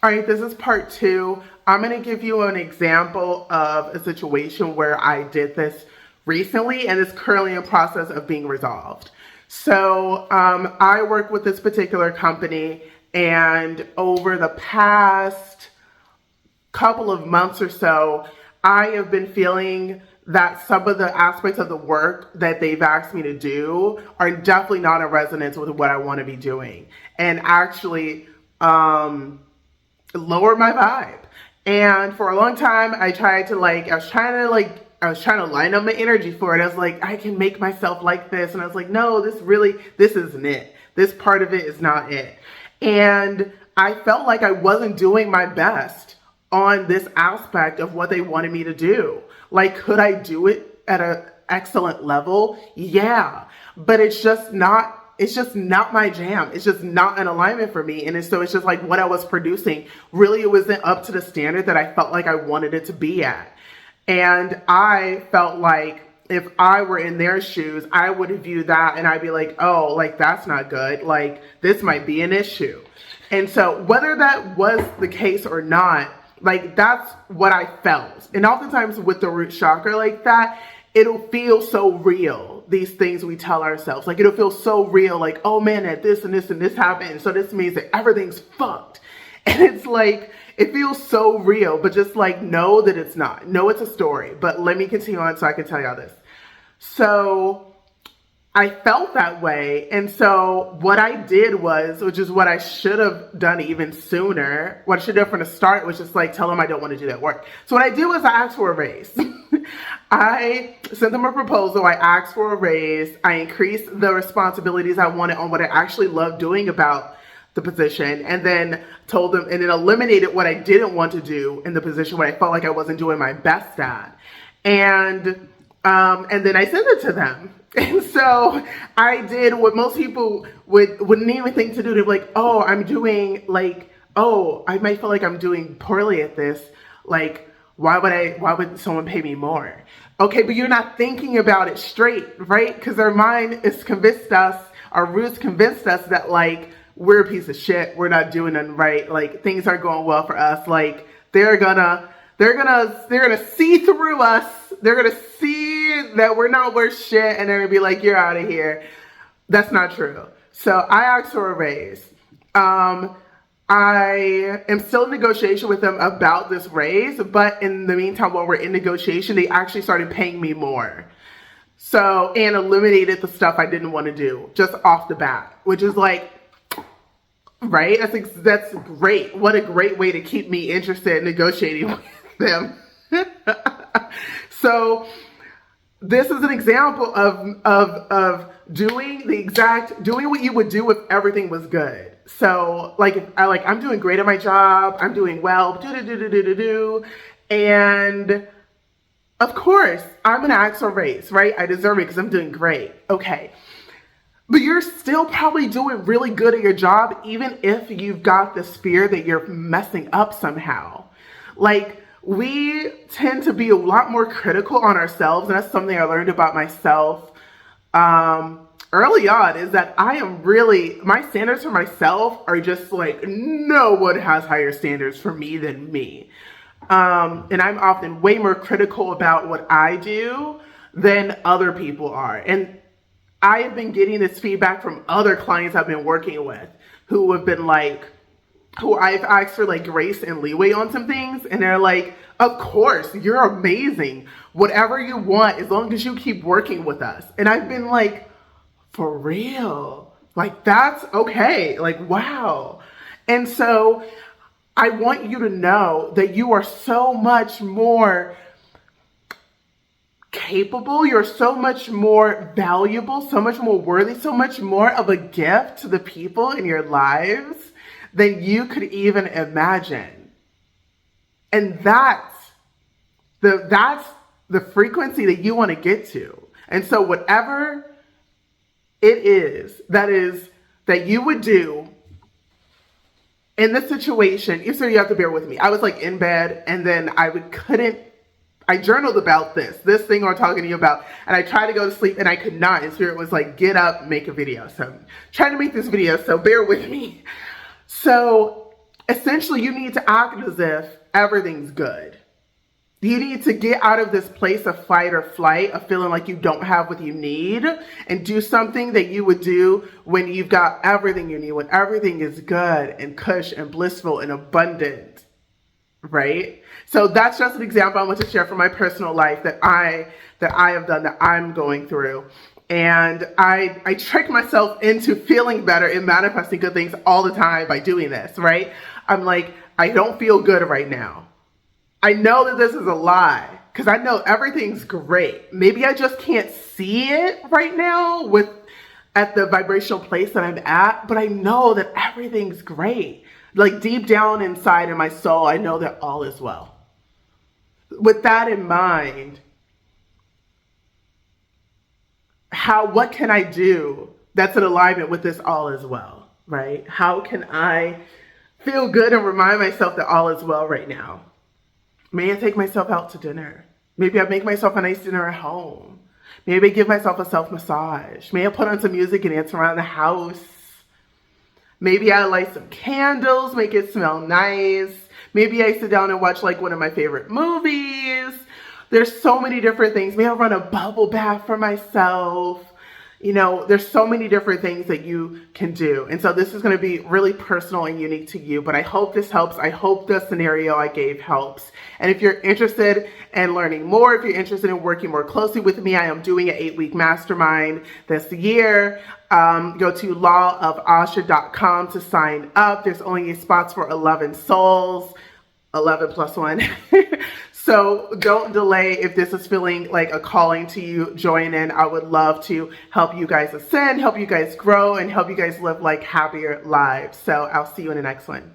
All right, this is part two. I'm going to give you an example of a situation where I did this recently and it's currently in process of being resolved. So I work with this particular company, and over the past couple of months or so, I have been feeling that some of the aspects of the work that they've asked me to do are definitely not in resonance with what I want to be doing, and actually lower my vibe. And for a long time, I was trying to line up my energy for it. I was like, I can make myself like this. And I was like, no, this isn't it. This part of it is not it. And I felt like I wasn't doing my best on this aspect of what they wanted me to do. Like, could I do it at an excellent level? Yeah, but it's just not my jam. It's just not an alignment for me. And so it's just like what I was producing, really, it wasn't up to the standard that I felt like I wanted it to be at. And I felt like if I were in their shoes, I would view that and I'd be like, oh, like, that's not good. Like, this might be an issue. And so whether that was the case or not, like, that's what I felt. And oftentimes with the root chakra like that, it'll feel so real, these things we tell ourselves. Like, it'll feel so real, like, oh man, that this and this and this happened, so this means that everything's fucked. And it's like, it feels so real, but just like, know that it's not. Know it's a story. But let me continue on so I can tell y'all this. So I felt that way. And so what I did was, which is what I should have done even sooner, what I should have done from the start was just like, tell them I don't want to do that work. So what I did was I asked for a raise. I sent them a proposal. I asked for a raise. I increased the responsibilities I wanted on what I actually loved doing about the position, and then told them, and then eliminated what I didn't want to do in the position where I felt like I wasn't doing my best at. And then I sent it to them. And so I did what most people wouldn't even think to do. They're like, oh, I might feel like I'm doing poorly at this. Like, why would someone pay me more? Okay, but you're not thinking about it straight, right? Because our mind is convinced us, our roots convinced us that, like, we're a piece of shit. We're not doing nothing right. Like, things aren't going well for us. Like, they're gonna see through us. They're gonna see that we're not worth shit, and they're gonna be like, you're out of here. That's not true. So I asked for a raise. I am still in negotiation with them about this raise, but in the meantime, while we're in negotiation, they actually started paying me more. So, and eliminated the stuff I didn't want to do just off the bat, which is like, right? That's great. What a great way to keep me interested in negotiating with them. So this is an example of doing what you would do if everything was good. So I'm doing great at my job. I'm doing well. And of course, I'm going to ask for a raise, right? I deserve it because I'm doing great. Okay. But you're still probably doing really good at your job, even if you've got this fear that you're messing up somehow. Like, we tend to be a lot more critical on ourselves. And that's something I learned about myself early on, is that my standards for myself are just like, no one has higher standards for me than me. And I'm often way more critical about what I do than other people are. And I have been getting this feedback from other clients I've been working with who have been like, who I've asked for like grace and leeway on some things. And they're like, of course, you're amazing. Whatever you want, as long as you keep working with us. And I've been like, for real? Like, that's okay. Like, wow. And so I want you to know that you are so much more capable, you're so much more valuable, so much more worthy, so much more of a gift to the people in your lives than you could even imagine. And that's the frequency that you want to get to. And so whatever it is that you would do in this situation, so you have to bear with me. I was like in bed, and then I journaled about this thing I'm talking to you about, and I tried to go to sleep and I could not. And Spirit was like, get up, make a video. So I'm trying to make this video, so bear with me. So essentially you need to act as if everything's good. You need to get out of this place of fight or flight, of feeling like you don't have what you need, and do something that you would do when you've got everything you need, when everything is good and cush and blissful and abundant, right? So that's just an example I want to share from my personal life that I have done, that I'm going through. And I trick myself into feeling better and manifesting good things all the time by doing this, right? I'm like, I don't feel good right now. I know that this is a lie because I know everything's great. Maybe I just can't see it right now at the vibrational place that I'm at, but I know that everything's great. Like deep down inside in my soul, I know that all is well. With that in mind, what can I do that's in alignment with this all is well, right? How can I feel good and remind myself that all is well right now? May I take myself out to dinner? Maybe I make myself a nice dinner at home. Maybe I give myself a self-massage. May I put on some music and dance around the house? Maybe I light some candles, make it smell nice. Maybe I sit down and watch like one of my favorite movies. There's so many different things. Maybe I'll run a bubble bath for myself. You know, there's so many different things that you can do. And so this is going to be really personal and unique to you, but I hope this helps. I hope the scenario I gave helps. And if you're interested in learning more, if you're interested in working more closely with me, I am doing an 8-week mastermind this year. Go to lawofasha.com to sign up. There's only spots for 11 souls, 11 plus 1. So don't delay. If this is feeling like a calling to you, join in. I would love to help you guys ascend, help you guys grow, and help you guys live like happier lives. So I'll see you in the next one.